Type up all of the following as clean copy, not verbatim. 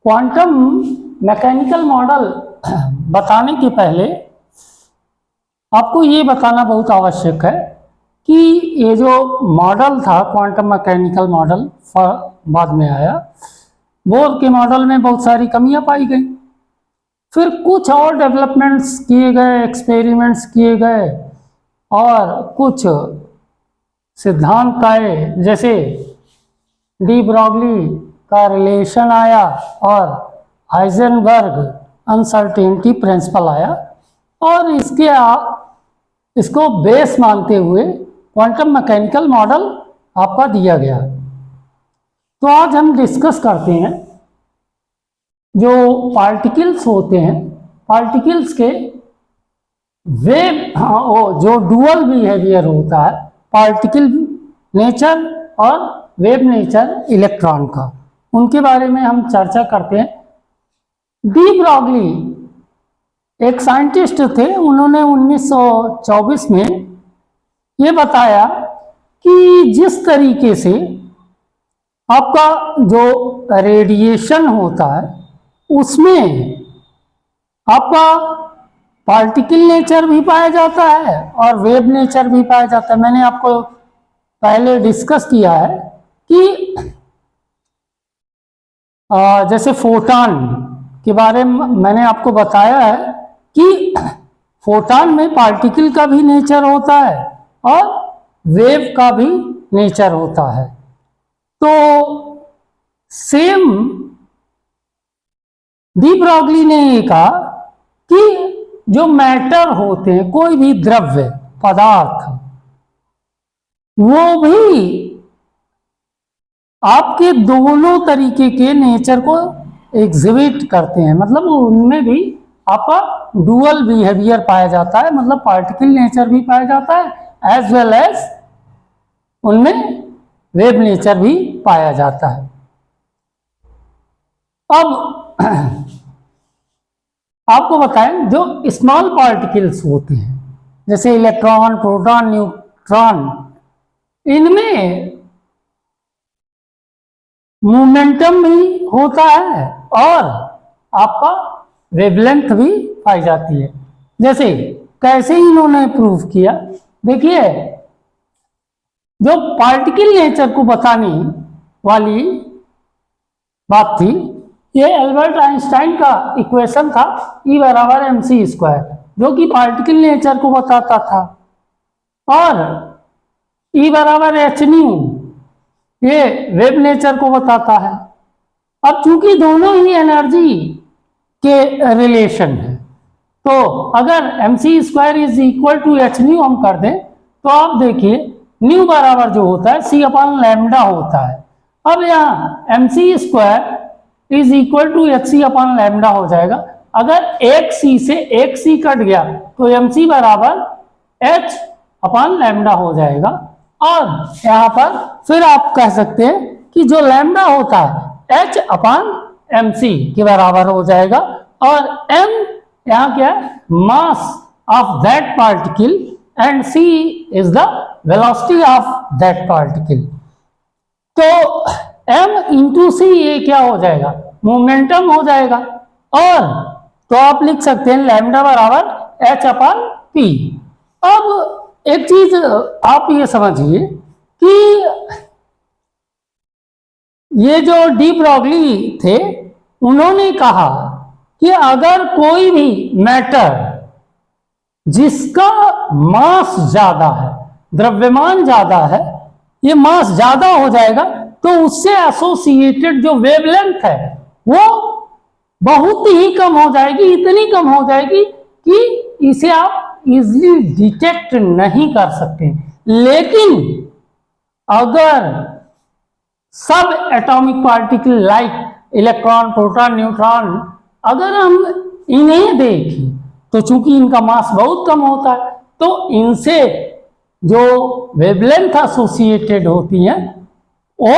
Quantum mechanical model बताने के पहले आपको ये बताना बहुत आवश्यक है कि ये जो मॉडल था क्वांटम मैकेनिकल मॉडल बाद में आया, बोर के मॉडल में बहुत सारी कमियां पाई गई। फिर कुछ और डेवलपमेंट्स किए गए, एक्सपेरिमेंट्स किए गए और कुछ सिद्धांत आए, जैसे डी ब्रॉगली का रिलेशन आया और हाइजेनबर्ग अनसर्टेनिटी प्रिंसिपल आया और इसको बेस मानते हुए क्वांटम मैकेनिकल मॉडल आपका दिया गया। तो आज हम डिस्कस करते हैं जो पार्टिकल्स होते हैं, पार्टिकल्स के वेव जो डुअल बिहेवियर होता है, पार्टिकल नेचर और वेव नेचर इलेक्ट्रॉन का, उनके बारे में हम चर्चा करते हैं। डी ब्रॉगली एक साइंटिस्ट थे, उन्होंने 1924 में ये बताया कि जिस तरीके से आपका जो रेडिएशन होता है उसमें आपका पार्टिकल नेचर भी पाया जाता है और वेव नेचर भी पाया जाता है। मैंने आपको पहले डिस्कस किया है कि जैसे फोटॉन के बारे में मैंने आपको बताया है कि फोटॉन में पार्टिकल का भी नेचर होता है और वेव का भी नेचर होता है। तो सेम डी ब्रॉगली ने ये कहा कि जो मैटर होते हैं, कोई भी द्रव्य पदार्थ, वो भी आपके दोनों तरीके के नेचर को एग्जिबिट करते हैं, मतलब उनमें भी आपका डुअल बिहेवियर पाया जाता है, मतलब पार्टिकल नेचर भी पाया जाता है एज वेल एज उनमें वेव नेचर भी पाया जाता है। अब आपको बताएं, जो स्मॉल पार्टिकल्स होते हैं जैसे इलेक्ट्रॉन, प्रोटॉन, न्यूट्रॉन, इनमें मोमेंटम भी होता है और आपका वेवलेंथ भी पाई जाती है। जैसे कैसे इन्होंने प्रूव किया, देखिए जो पार्टिकल नेचर को बताने वाली बात थी, ये एल्बर्ट आइंस्टाइन का इक्वेशन था E बराबर mc², जो कि पार्टिकल नेचर को बताता था, और E बराबर hν ये वेव नेचर को बताता है। अब चूंकि दोनों ही एनर्जी के रिलेशन है, तो अगर mc² is equal to hν हम कर दें तो आप देखिए न्यू बराबर जो होता है c/λ होता है। अब यहाँ mc² is equal to hc/λ हो जाएगा। अगर एक c से एक c कट गया तो mc बराबर h/λ हो जाएगा। और यहाँ पर फिर आप कह सकते हैं कि जो लैम्डा होता है h/mc के बराबर हो जाएगा, और m यहाँ क्या है, mass of that particle, and c is the velocity of that particle. तो m इंटू सी ये क्या हो जाएगा, मोमेंटम हो जाएगा। और तो आप लिख सकते हैं लैम्डा बराबर h/p। अब एक चीज आप ये समझिए कि ये जो डी ब्रॉगली थे, उन्होंने कहा कि अगर कोई भी मैटर जिसका मास ज्यादा है, द्रव्यमान ज्यादा है, ये मास ज्यादा हो जाएगा तो उससे एसोसिएटेड जो वेवलेंथ है वो बहुत ही कम हो जाएगी, इतनी कम हो जाएगी कि इसे आप इजीली डिटेक्ट नहीं कर सकते। लेकिन अगर सब atomic particle like electron, proton, neutron, अगर हम इन्हें देखें तो चूंकि इनका मास बहुत कम होता है, तो इनसे जो वेवलेंथ एसोसिएटेड होती हैं वो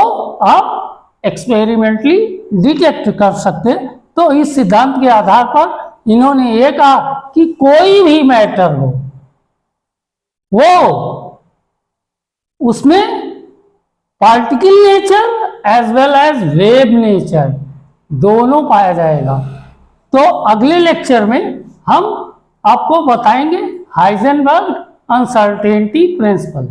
आप एक्सपेरिमेंटली डिटेक्ट कर सकते हैं। तो इस सिद्धांत के आधार पर इन्होंने ये कहा कि कोई भी मैटर हो वो उसमें particle nature as well as wave nature दोनों पाया जाएगा। तो अगले लेक्चर में हम आपको बताएंगे हाइजेनबर्ग अनसर्टेनिटी प्रिंसिपल।